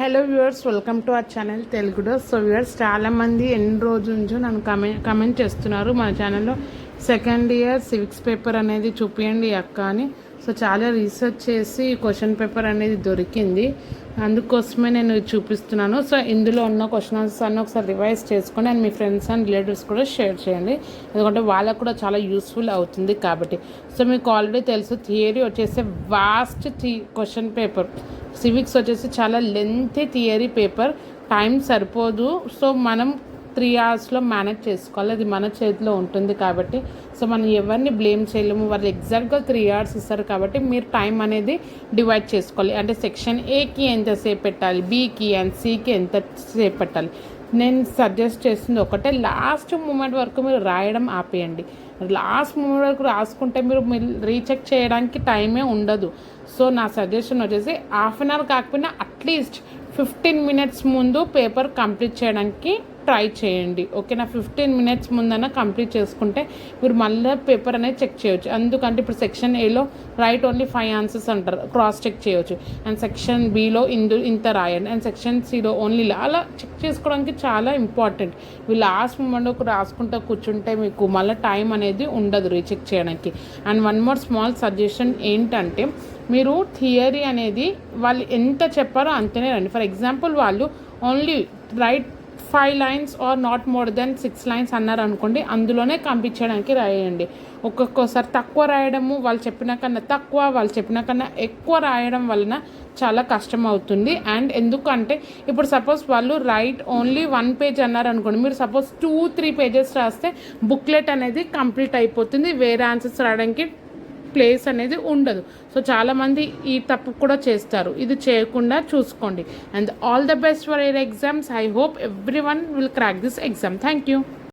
Hello viewers, welcome to our channel తెలుగులో. So viewers, చాలామంది ఎన్ని రోజుల నుంచో నన్ను కమెంట్ చేస్తున్నారు మన ఛానల్లో సెకండ్ ఇయర్ సివిక్స్ పేపర్ అనేది చూపించండి అక్క అని. సో చాలా రీసెర్చ్ చేసి క్వశ్చన్ పేపర్ అనేది దొరికింది, అందుకోసమే నేను చూపిస్తున్నాను. సో ఇందులో ఉన్న క్వశ్చన్ ఆన్సర్స్ అన్నీ ఒకసారి రివైజ్ చేసుకొని and me friends and relatives కూడా షేర్ చేయండి, ఎందుకంటే వాళ్ళకు కూడా చాలా యూస్ఫుల్ అవుతుంది కాబట్టి. సో మీకు ఆల్రెడీ తెలుసు, థియరీ వచ్చేసి వాస్ట్ క్వశ్చన్ పేపర్, సివిక్స్ వచ్చేసి చాలా లెంతీ థియరీ పేపర్, టైం సరిపోదు. సో మనం 3 అవర్స్లో మేనేజ్ చేసుకోవాలి, అది మన చేతిలో ఉంటుంది కాబట్టి. సో మనం ఎవరిని బ్లేమ్ చేయలేము, వాళ్ళు ఎగ్జాక్ట్గా 3 అవర్స్ ఇస్తారు కాబట్టి మీరు టైం అనేది డివైడ్ చేసుకోవాలి. అంటే సెక్షన్ ఏకి ఎంతసేపు పెట్టాలి, బీకి అండ్ సికి ఎంతసేపు పెట్టాలి. నేను సజెస్ట్ చేస్తుంది ఒకటే, లాస్ట్ మూమెంట్ వరకు మీరు రాయడం ఆపేయండి. లాస్ట్ మూమెంట్ వరకు రాసుకుంటే మీరు రీచెక్ చేయడానికి టైమే ఉండదు. సో నా సజెషన్ వచ్చేసి హాఫ్ అన్ అవర్ కాకపోయినా అట్లీస్ట్ 15 మినిట్స్ ముందు పేపర్ కంప్లీట్ చేయడానికి ట్రై చేయండి, ఓకేనా. 15 మినిట్స్ ముందన్నా కంప్లీట్ చేసుకుంటే మీరు మళ్ళీ పేపర్ అనేది చెక్ చేయొచ్చు. ఎందుకంటే ఇప్పుడు సెక్షన్ ఏలో రైట్ ఓన్లీ 5 ఆన్సర్స్ అంటారు, క్రాస్ చెక్ చేయొచ్చు. అండ్ సెక్షన్ బిలో ఇంత రాయండి, అండ్ సెక్షన్ సిలో ఓన్లీ అలా చెక్ చేసుకోవడానికి చాలా ఇంపార్టెంట్. మీరు లాస్ట్ మూమెంట్ రాసుకుంటూ కూర్చుంటే మీకు మళ్ళీ టైం అనేది ఉండదు రీచెక్ చేయడానికి. And one more small suggestion ఏంటంటే, మీరు థియరీ అనేది వాళ్ళు ఎంత చెప్పారో అంతనే రండి. ఫర్ ఎగ్జాంపుల్ వాళ్ళు only write 5 lines or not more than 6 lines అన్నారు అనుకోండి, అందులోనే కంప్లీట్ చేయడానికి రాయండి. ఒక్కొక్కసారి తక్కువ రాయడము, వాళ్ళు చెప్పిన కన్నా తక్కువ, వాళ్ళు చెప్పిన కన్నా ఎక్కువ రాయడం వలన చాలా కష్టం అవుతుంది. అండ్ ఎందుకంటే ఇప్పుడు సపోజ్ వాళ్ళు రైట్ ఓన్లీ 1 పేజ్ అన్నారు అనుకోండి, మీరు సపోజ్ 2-3 పేజెస్ రాస్తే బుక్లెట్ అనేది కంప్లీట్ అయిపోతుంది, వేరే ఆన్సర్స్ రాయడానికి ప్లేస్ అనేది ఉండదు. సో చాలామంది ఈ తప్పు కూడా చేస్తారు, ఇది చేయకుండా చూసుకోండి. And all the best for your exams. I hope every one will crack this exam. Thank you.